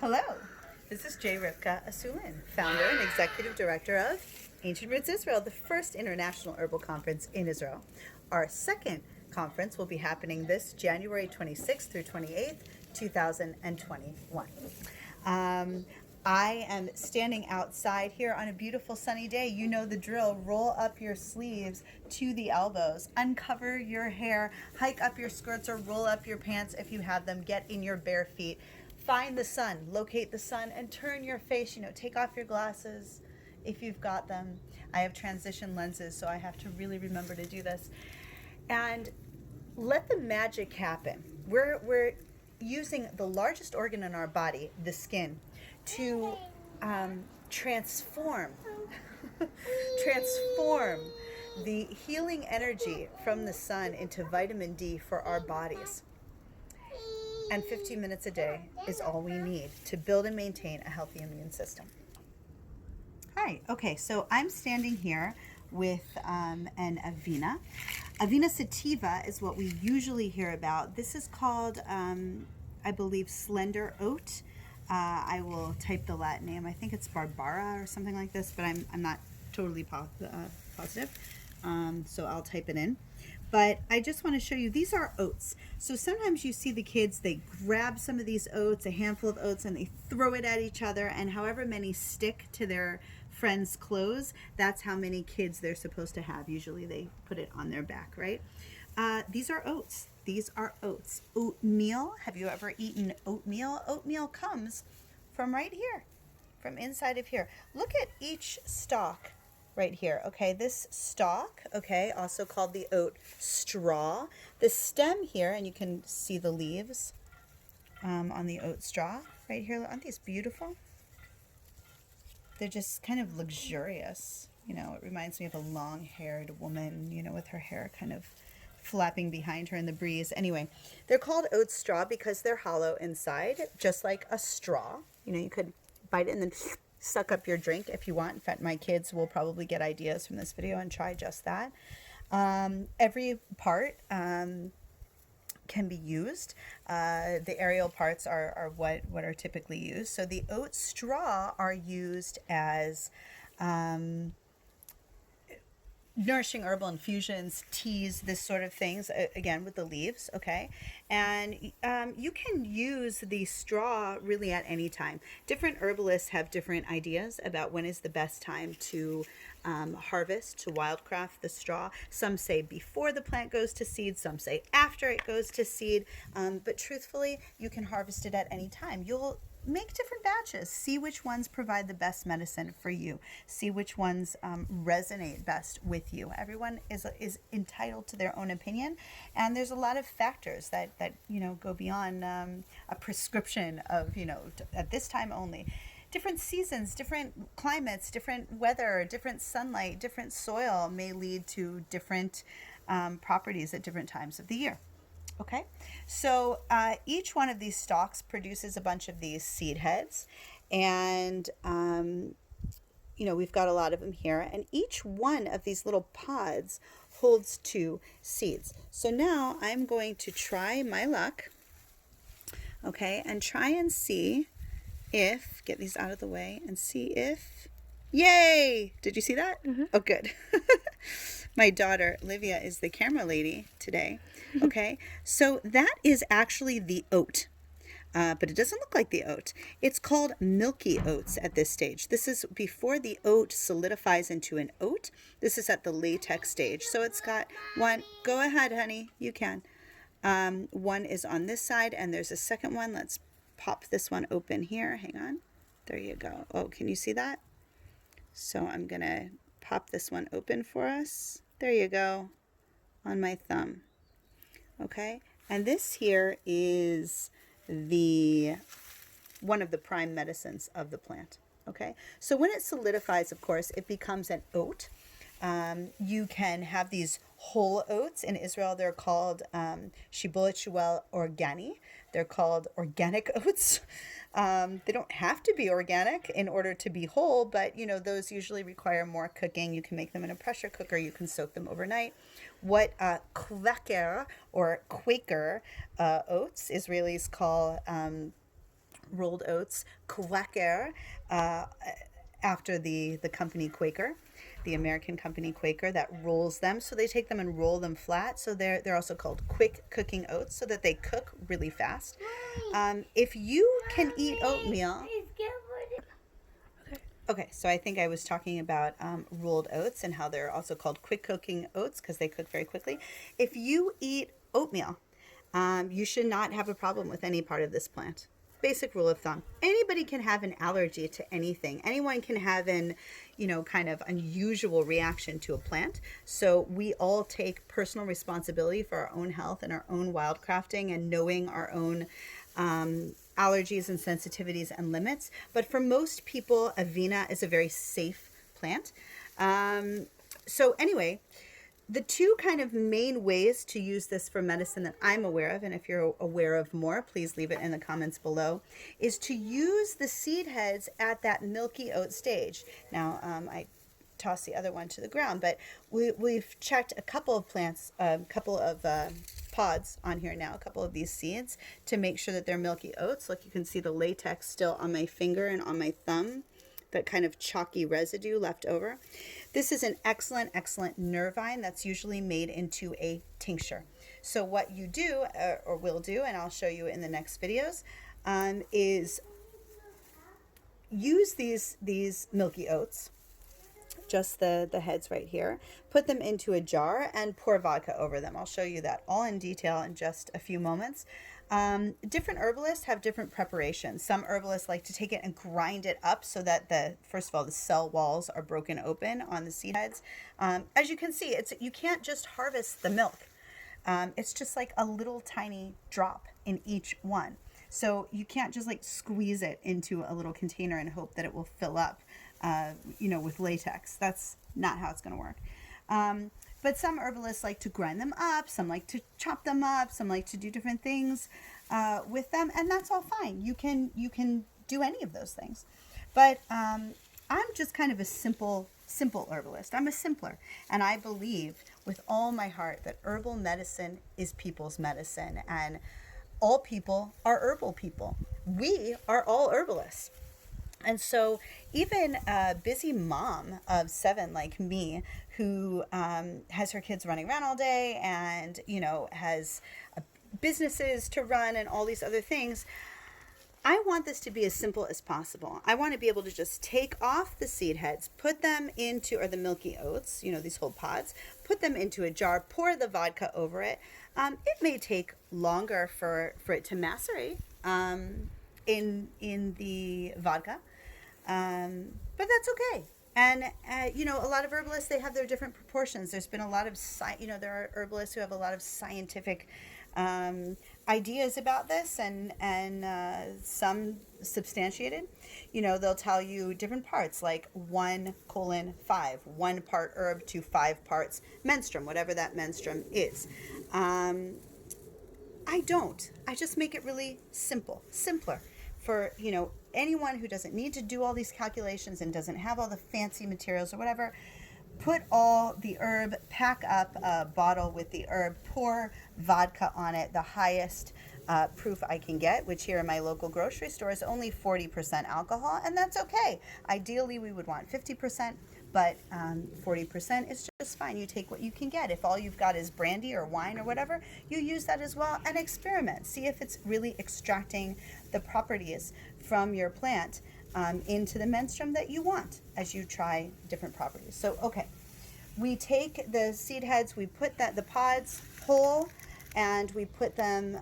Hello, this is Jay Rivka Asulin, founder and executive director of Ancient Roots Israel, the first international herbal conference in Israel. Our second conference will be happening this January 26th through 28th, 2021. I am standing outside here on a beautiful sunny day. You know the drill. Roll up your sleeves to the elbows, uncover your hair, hike up your skirts or roll up your pants if you have them, get in your bare feet. Find the sun, locate the sun, and turn your face. Take off your glasses if you've got them. I have transition lenses, so I have to really remember to do this. And let the magic happen. We're using the largest organ in our body, the skin, to transform transform the healing energy from the sun into vitamin D for our bodies. And 15 minutes a day is all we need to build and maintain a healthy immune system. Hi, okay, so I'm standing here with an Avena. Avena sativa is what we usually hear about. This is called, I believe, slender oat. I will type the Latin name. I think it's Barbara or something like this, but I'm not totally positive. So I'll type it in. But I just want to show you, these are oats. So sometimes you see the kids, they grab some of these oats, a handful of oats, and they throw it at each other, and however many stick to their friends' clothes, that's how many kids they're supposed to have. Usually they put it on their back, right? These are oats. These are oats. Oatmeal. Have you ever eaten oatmeal? Oatmeal comes from right here, from inside of here. Look at each stalk right here. Okay, this stalk, okay, also called the oat straw. The stem here, and you can see the leaves on the oat straw right here. Aren't these beautiful? They're just kind of luxurious. It reminds me of a long-haired woman, with her hair kind of flapping behind her in the breeze. Anyway, they're called oat straw because they're hollow inside, just like a straw. You could bite it and then suck up your drink if you want. In fact, my kids will probably get ideas from this video and try just that. Every part can be used. The aerial parts are what are typically used. So the oat straw are used as nourishing herbal infusions, teas, this sort of things, again with the leaves, okay? And you can use the straw really at any time. Different herbalists have different ideas about when is the best time to harvest, to wildcraft the straw. Some say before the plant goes to seed, some say after it goes to seed, but truthfully, you can harvest it at any time. You'll make different batches. See which ones provide the best medicine for you. See which ones resonate best with you. Everyone is entitled to their own opinion, and there's a lot of factors that go beyond a prescription of at this time only. Different seasons, different climates, different weather, different sunlight, different soil may lead to different properties at different times of the year. Okay, so each one of these stalks produces a bunch of these seed heads, and we've got a lot of them here, and each one of these little pods holds 2 seeds. So now I'm going to try my luck, okay, and try and see if, get these out of the way, and see if, yay! Did you see that? Mm-hmm. Oh, good. My daughter, Livia, is the camera lady today. Okay, so that is actually the oat, but it doesn't look like the oat. It's called milky oats at this stage. This is before the oat solidifies into an oat. This is at the latex stage. So it's got one, go ahead, honey, you can. One is on this side, and there's a second one. Let's pop this one open here. Hang on. There you go. Oh, can you see that? So I'm going to pop this one open for us. There you go, on my thumb. Okay, and this here is one of the prime medicines of the plant. Okay, so when it solidifies, of course, it becomes an oat. You can have these whole oats. In Israel, they're called shibolet shuel organi. They're called organic oats. They don't have to be organic in order to be whole, but those usually require more cooking. You can make them in a pressure cooker. You can soak them overnight. What Quaker or Quaker oats, Israelis call rolled oats, Quaker, uh, after the company Quaker, the American company Quaker that rolls them. So they take them and roll them flat. So they're also called quick cooking oats, so that they cook really fast. If you can eat oatmeal, okay, so I think I was talking about rolled oats and how they're also called quick cooking oats because they cook very quickly. If you eat oatmeal, you should not have a problem with any part of this plant. Basic rule of thumb. Anybody can have an allergy to anything. Anyone can have an, kind of unusual reaction to a plant. So we all take personal responsibility for our own health and our own wildcrafting and knowing our own allergies and sensitivities and limits. But for most people, Avena is a very safe plant. So anyway, the two kind of main ways to use this for medicine that I'm aware of, and if you're aware of more, please leave it in the comments below, is to use the seed heads at that milky oat stage. Now, I toss the other one to the ground, but we've checked a couple of plants, a couple of pods on here now, a couple of these seeds, to make sure that they're milky oats. Look, you can see the latex still on my finger and on my thumb, that kind of chalky residue left over. This is an excellent, excellent nervine that's usually made into a tincture. So what you do, or will do, and I'll show you in the next videos, is use these milky oats, just the heads right here, put them into a jar and pour vodka over them. I'll show you that all in detail in just a few moments. Different herbalists have different preparations. Some herbalists like to take it and grind it up so that first of all, the cell walls are broken open on the seed heads. As you can see, you can't just harvest the milk. It's just like a little tiny drop in each one. So you can't just like squeeze it into a little container and hope that it will fill up, with latex. That's not how it's going to work. But some herbalists like to grind them up, some like to chop them up, some like to do different things with them, and that's all fine. You can do any of those things. But I'm just kind of a simple herbalist. I'm a simpler, and I believe with all my heart that herbal medicine is people's medicine, and all people are herbal people. We are all herbalists. And so even a busy mom of 7 like me, who has her kids running around all day and, has businesses to run and all these other things, I want this to be as simple as possible. I want to be able to just take off the seed heads, put them into, or the milky oats, these whole pods, put them into a jar, pour the vodka over it. It may take longer for it to macerate in the vodka, but that's okay. And, a lot of herbalists, they have their different proportions. There's been a lot of, there are herbalists who have a lot of scientific ideas about this, and some substantiated. They'll tell you different parts, like 1:5, 1 part herb to 5 parts menstruum, whatever that menstruum is. I don't. I just make it really simpler for, anyone who doesn't need to do all these calculations and doesn't have all the fancy materials or whatever. Put all the herb, pack up a bottle with the herb, pour vodka on it, the highest proof I can get, which here in my local grocery store is only 40% alcohol, and that's okay. Ideally, we would want 50%, but 40% is just fine. You take what you can get. If all you've got is brandy or wine or whatever, you use that as well and experiment. See if it's really extracting the properties from your plant into the menstruum that you want as you try different properties. So, okay, we take the seed heads, we put the pods whole, and we put them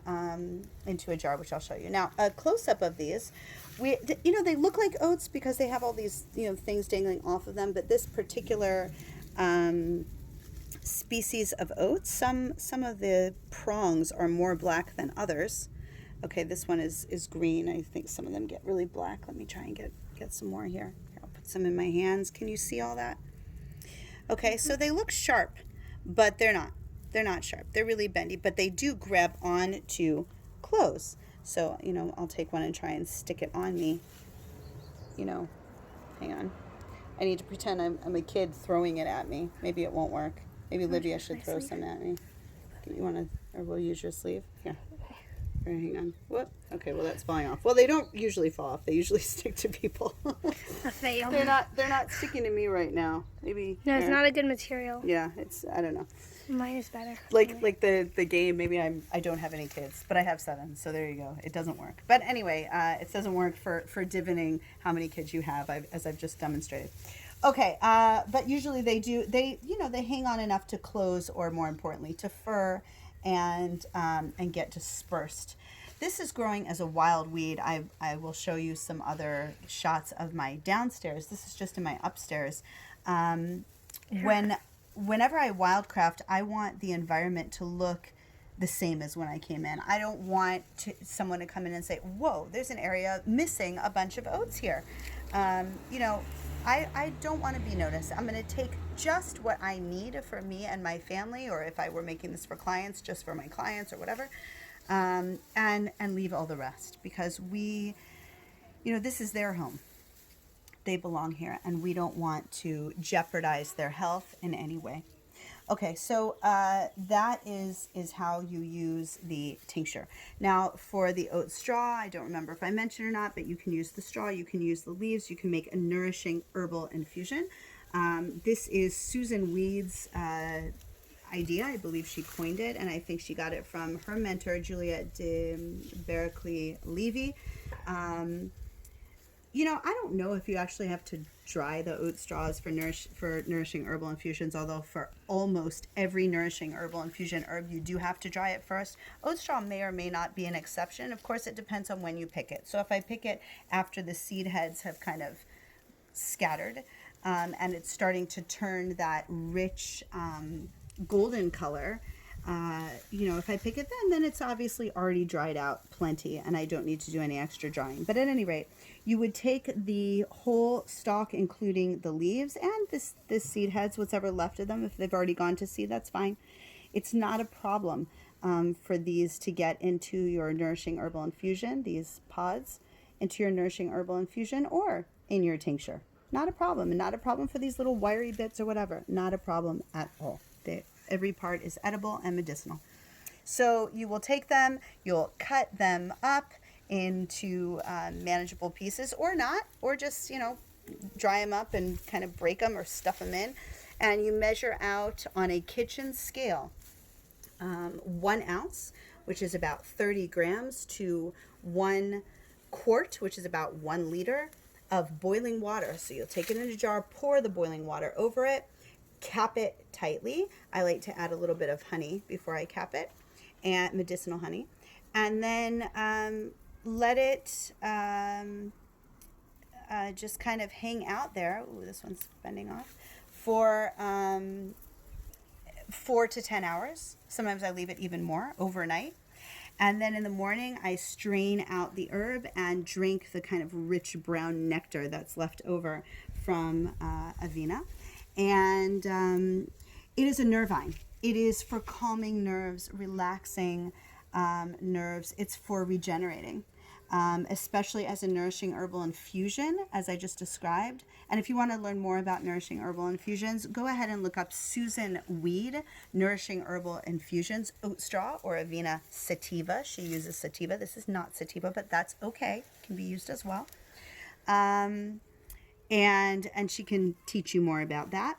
into a jar, which I'll show you. Now, a close-up of these, they look like oats because they have all these, things dangling off of them, but this particular species of oats, some of the prongs are more black than others. Okay, this one is green. I think some of them get really black. Let me try and get some more here. I'll put some in my hands. Can you see all that? Okay, so they look sharp, but they're not. They're not sharp. They're really bendy, but they do grab on to clothes. So, I'll take one and try and stick it on me. Hang on. I need to pretend I'm a kid throwing it at me. Maybe it won't work. Maybe Livia should throw some at me. You want to, or we'll use your sleeve? Here. Hang on. Whoop. Okay, well that's falling off. Well, they don't usually fall off. They usually stick to people. A fail. They're not sticking to me right now. Maybe. No, it's not a good material. Yeah, it's I don't know. Mine is better. Like the game. Maybe I don't have any kids, but I have 7. So there you go. It doesn't work. But anyway, it doesn't work for divining how many kids you have, as I've just demonstrated. Okay, but usually they do. They hang on enough to clothes, or more importantly, to fur, and get dispersed. This is growing as a wild weed. I will show you some other shots of my downstairs. This is just in my upstairs. Whenever I wildcraft, I want the environment to look the same as when I came in. I don't want someone to come in and say, whoa, there's an area missing a bunch of oats here. I don't want to be noticed. I'm going to take just what I need for me and my family, or if I were making this for clients, just for my clients or whatever, and leave all the rest, because this is their home. They belong here, and we don't want to jeopardize their health in any way. Okay, so that is how you use the tincture. Now, for the oat straw, I don't remember if I mentioned or not, but you can use the straw, you can use the leaves, you can make a nourishing herbal infusion. This is Susan Weed's idea. I believe she coined it, and I think she got it from her mentor, Juliette de Berkeley-Levy. I don't know if you actually have to dry the oat straws for nourishing herbal infusions, although for almost every nourishing herbal infusion herb, you do have to dry it first. Oat straw may or may not be an exception. Of course, it depends on when you pick it. So if I pick it after the seed heads have kind of scattered, and it's starting to turn that rich golden color, if I pick it then it's obviously already dried out plenty, and I don't need to do any extra drying. But at any rate, you would take the whole stalk, including the leaves and this seed heads, whatever left of them. If they've already gone to seed, that's fine. It's not a problem for these to get into your nourishing herbal infusion, these pods, into your nourishing herbal infusion or in your tincture. Not a problem. And not a problem for these little wiry bits or whatever. Not a problem at all. Every part is edible and medicinal. So you will take them, you'll cut them up into manageable pieces, or not, or just dry them up and kind of break them or stuff them in, and you measure out on a kitchen scale 1 ounce, which is about 30 grams, to 1 quart, which is about 1 liter of boiling water. So you'll take it in a jar, pour the boiling water over it, cap it tightly. I like to add a little bit of honey before I cap it, and medicinal honey, and then let it just kind of hang out there. Ooh, this one's bending off. For 4 to 10 hours. Sometimes I leave it even more, overnight. And then in the morning, I strain out the herb and drink the kind of rich brown nectar that's left over from Avena. And it is a nervine. It is for calming nerves, relaxing nerves. It's for regenerating, especially as a nourishing herbal infusion, as I just described. And if you want to learn more about nourishing herbal infusions, go ahead and look up Susan Weed, Nourishing Herbal Infusions, Oat Straw, or Avena Sativa. She uses sativa. This is not sativa, but that's okay. It can be used as well. And she can teach you more about that.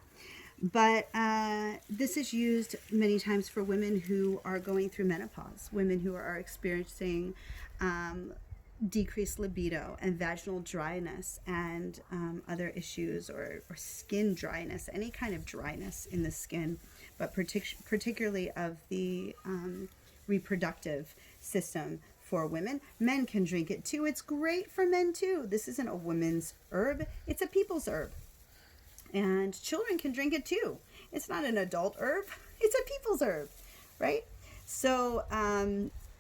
But this is used many times for women who are going through menopause, women who are experiencing decreased libido and vaginal dryness and other issues, or skin dryness, any kind of dryness in the skin, but particularly of the reproductive system for women. Men can drink it too. It's great for men too. This isn't a women's herb. It's a people's herb. And children can drink it too. It's not an adult herb. It's a people's herb, right? So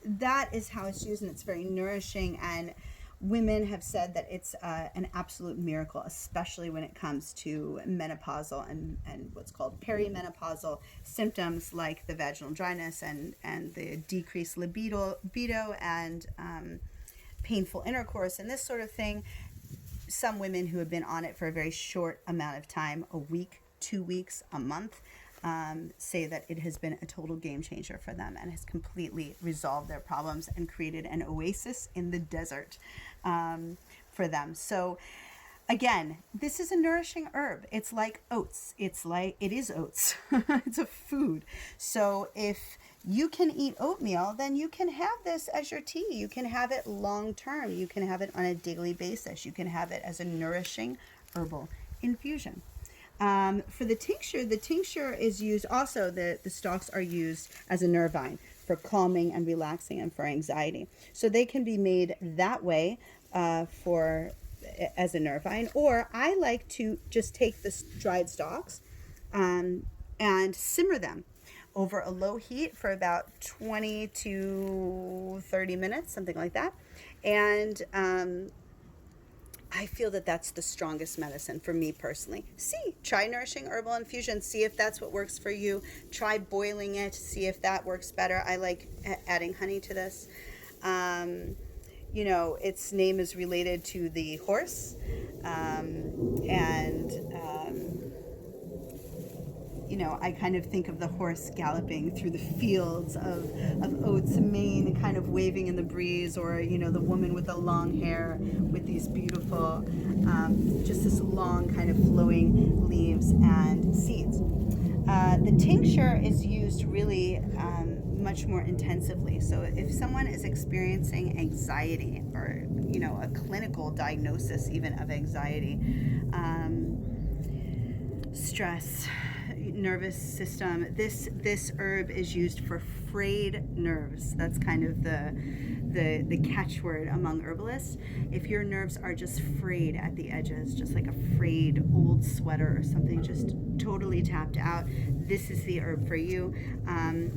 that is how it's used, and it's very nourishing. And women have said that it's an absolute miracle, especially when it comes to menopausal and what's called perimenopausal symptoms, like the vaginal dryness and the decreased libido and painful intercourse and this sort of thing. Some women who have been on it for a very short amount of time, a week, 2 weeks, a month, say that it has been a total game changer for them and has completely resolved their problems and created an oasis in the desert for them. So again, this is a nourishing herb. It's like oats. It is oats. It's a food. So if you can eat oatmeal, then you can have this as your tea. You can have it long term. You can have it on a daily basis. You can have it as a nourishing herbal infusion. For the tincture is used also, the stalks are used as a nervine for calming and relaxing and for anxiety. So they can be made that way as a nervine, or I like to just take the dried stalks and simmer them over a low heat for about 20 to 30 minutes, something like that. And I feel that that's the strongest medicine for me personally. Try nourishing herbal infusion. See if that's what works for you. Try boiling it. See if that works better. I like adding honey to this. Its name is related to the horse. I kind of think of the horse galloping through the fields of oats, mane kind of waving in the breeze, or, the woman with the long hair with these beautiful, just this long kind of flowing leaves and seeds. The tincture is used really much more intensively. So if someone is experiencing anxiety or, a clinical diagnosis even of anxiety, stress, nervous system, this herb is used for frayed nerves. That's kind of the catchword among herbalists. If your nerves are just frayed at the edges, just like a frayed old sweater or something, just totally tapped out, this is the herb for you.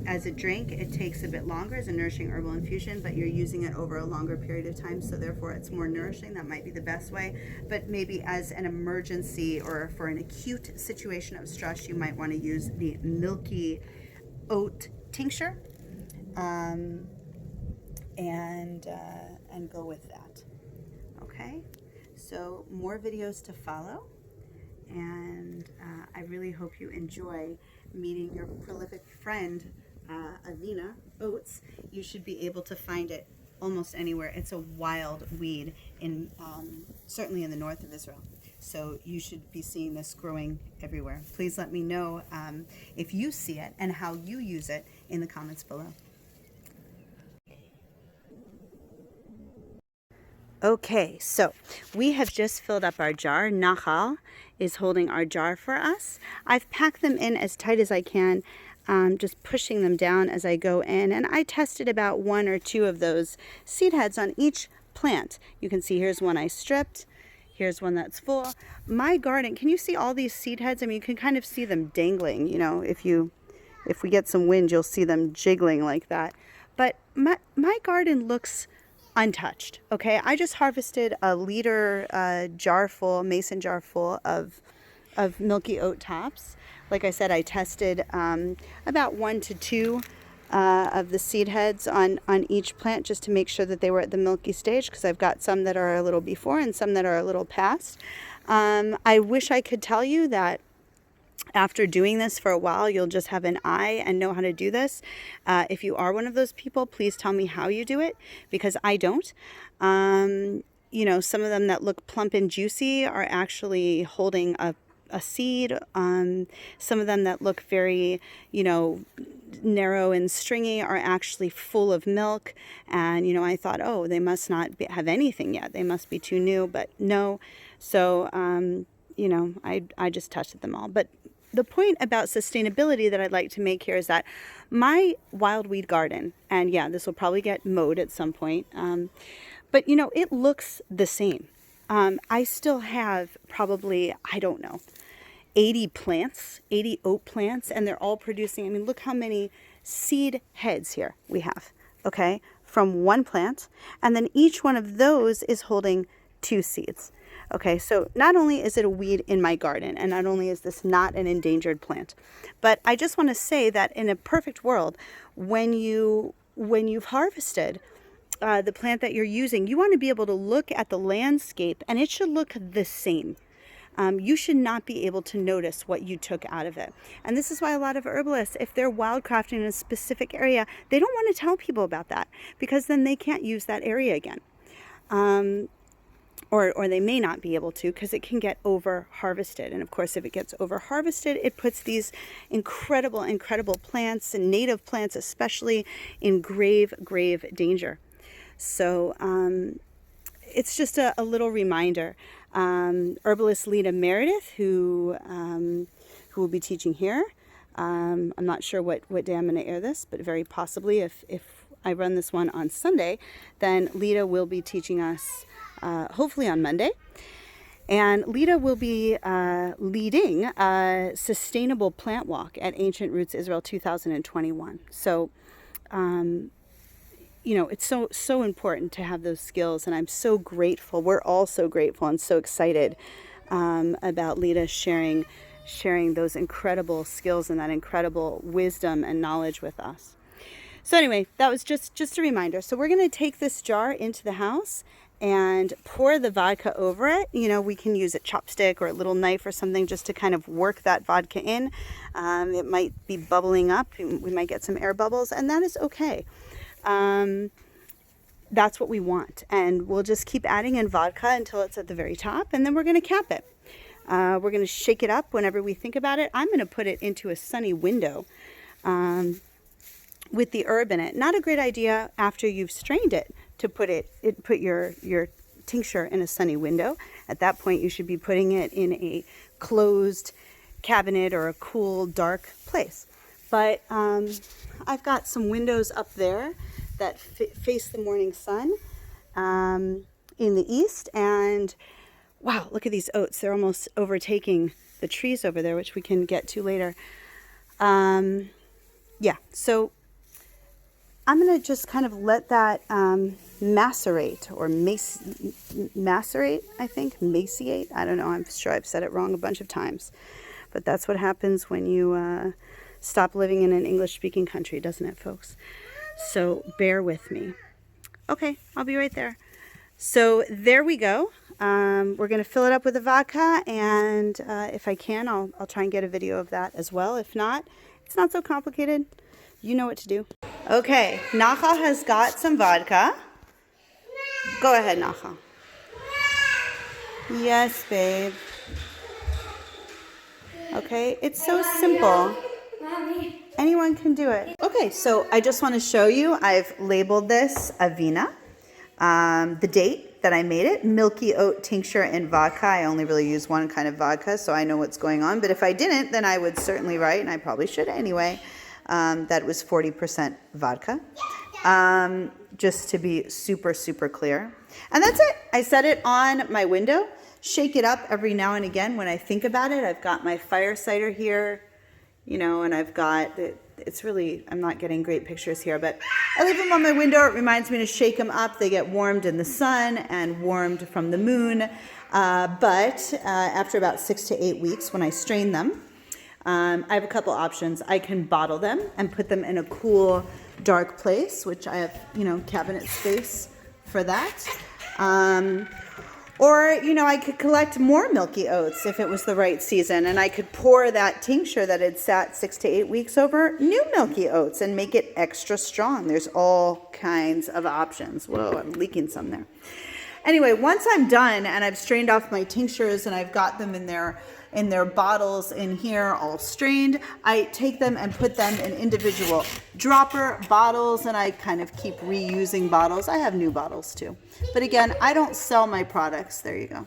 As a drink, it takes a bit longer as a nourishing herbal infusion, but you're using it over a longer period of time, so therefore it's more nourishing. That might be the best way. But maybe as an emergency or for an acute situation of stress, you might want to use the milky oat tincture and go with that. Okay, so more videos to follow, and I really hope you enjoy meeting your prolific friend Avena oats. You should be able to find it almost anywhere. It's a wild weed in certainly in the north of Israel. So you should be seeing this growing everywhere. Please let me know if you see it and how you use it in the comments below. Okay, so we have just filled up our jar. Nahal is holding our jar for us. I've packed them in as tight as I can, just pushing them down as I go in. And I tested about 1 or 2 of those seed heads on each plant. You can see here's one I stripped. Here's one that's full. My garden, can you see all these seed heads? I mean, you can kind of see them dangling. If we get some wind, you'll see them jiggling like that. But my garden looks untouched. Okay, I just harvested a liter mason jar full of milky oat tops. Like I said, I tested about 1 to 2 of the seed heads on each plant just to make sure that they were at the milky stage, because I've got some that are a little before and some that are a little past. I wish I could tell you that after doing this for a while, you'll just have an eye and know how to do this. If you are one of those people, please tell me how you do it, because I don't. Some of them that look plump and juicy are actually holding a seed. Some of them that look very, narrow and stringy are actually full of milk. And, I thought, oh, they must not have anything yet. They must be too new, but no. So, I just tested them all. But the point about sustainability that I'd like to make here is that my wild weed garden, and yeah, this will probably get mowed at some point, but it looks the same. I still have probably, 80 oat plants, and they're all producing, look how many seed heads here we have, okay, from one plant, and then each one of those is holding 2 seeds. Okay, so not only is it a weed in my garden, and not only is this not an endangered plant, but I just want to say that in a perfect world, when you've harvested the plant that you're using, you want to be able to look at the landscape, and it should look the same. you should not be able to notice what you took out of it. And this is why a lot of herbalists, if they're wildcrafting in a specific area, they don't want to tell people about that, because then they can't use that area again. Or they may not be able to, because it can get over harvested. And of course, if it gets over harvested, it puts these incredible plants, and native plants especially, in grave danger. So it's just a little reminder. Herbalist Lita Meredith, who will be teaching here. I'm not sure what day I'm going to air this, but very possibly if I run this one on Sunday, then Lita will be teaching us hopefully on Monday. And Lita will be leading a sustainable plant walk at Ancient Roots Israel 2021. So, it's so important to have those skills, and I'm so grateful. We're all so grateful and so excited about Lita sharing those incredible skills and that incredible wisdom and knowledge with us. So anyway, that was just a reminder. So we're going to take this jar into the house and pour the vodka over it. We can use a chopstick or a little knife or something just to kind of work that vodka in. It might be bubbling up. We might get some air bubbles, and that is okay. That's what we want. And we'll just keep adding in vodka until it's at the very top, and then we're going to cap it. We're going to shake it up whenever we think about it. I'm going to put it into a sunny window with the herb in it. Not a great idea after you've strained it to put your tincture in a sunny window. At that point, you should be putting it in a closed cabinet or a cool, dark place. But I've got some windows up there that face the morning sun in the east. And wow, look at these oats. They're almost overtaking the trees over there, which we can get to later. So I'm going to just kind of let that macerate, or macerate, I think, maciate. I don't know. I'm sure I've said it wrong a bunch of times. But that's what happens when you stop living in an English-speaking country, doesn't it, folks? So bear with me. Okay, I'll be right there. So there we go. We're going to fill it up with the vodka, and if I can, I'll try and get a video of that as well. If not, it's not so complicated. You know what to do. Okay, Nacha has got some vodka. Go ahead, Nacha. Yes, babe. Okay, it's so simple. Mommy. Anyone can do it. Okay, so I just want to show you, I've labeled this Avena. The date that I made it, milky oat tincture and vodka. I only really use one kind of vodka, so I know what's going on. But if I didn't, then I would certainly write, and I probably should anyway, that was 40% vodka. Just to be super, super clear. And that's it. I set it on my window. Shake it up every now and again when I think about it. I've got my fire cider here, and I've got, it's really, I'm not getting great pictures here, but I leave them on my window. It reminds me to shake them up. They get warmed in the sun and warmed from the moon. But after about 6 to 8 weeks, when I strain them, I have a couple options. I can bottle them and put them in a cool, dark place, which I have, cabinet space for that. Or, I could collect more milky oats if it was the right season, and I could pour that tincture that had sat 6 to 8 weeks over new milky oats and make it extra strong. There's all kinds of options. Whoa, I'm leaking some there. Anyway, once I'm done and I've strained off my tinctures and I've got them in their bottles in here all strained, I take them and put them in individual dropper bottles, and I kind of keep reusing bottles. I have new bottles too. But again, I don't sell my products. There you go.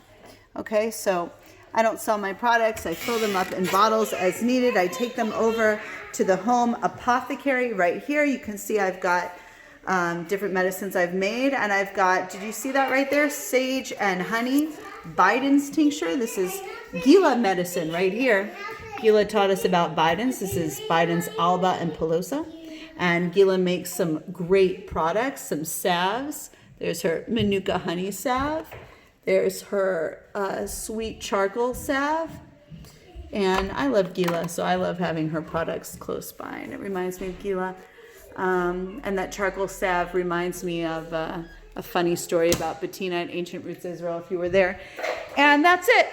Okay, so I don't sell my products. I fill them up in bottles as needed. I take them over to the home apothecary right here. You can see I've got different medicines I've made, and I've got, did you see that right there? Sage and honey, Biden's tincture. This is Gila medicine right here. Gila taught us about Biden's. This is Biden's Alba and Pelosa. And Gila makes some great products, some salves. There's her Manuka honey salve. There's her sweet charcoal salve. And I love Gila, so I love having her products close by. And it reminds me of Gila. And that charcoal salve reminds me of a funny story about Bettina at Ancient Roots Israel, if you were there. And that's it.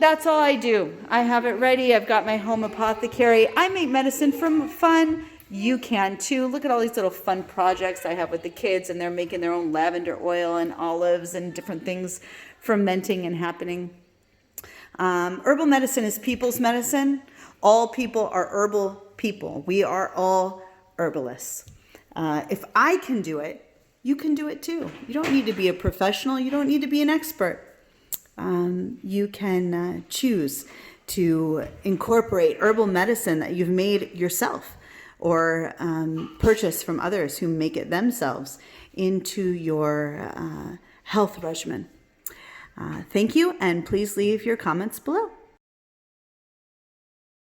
that's all I do. I have it ready. I've got my home apothecary. I make medicine from fun. You can too. Look at all these little fun projects I have with the kids, and they're making their own lavender oil and olives and different things fermenting and happening. Herbal medicine is people's medicine. All people are herbal people. We are all herbalists. If I can do it, you can do it too. You don't need to be a professional. You don't need to be an expert. You can choose to incorporate herbal medicine that you've made yourself or purchase from others who make it themselves into your health regimen. Thank you, and please leave your comments below.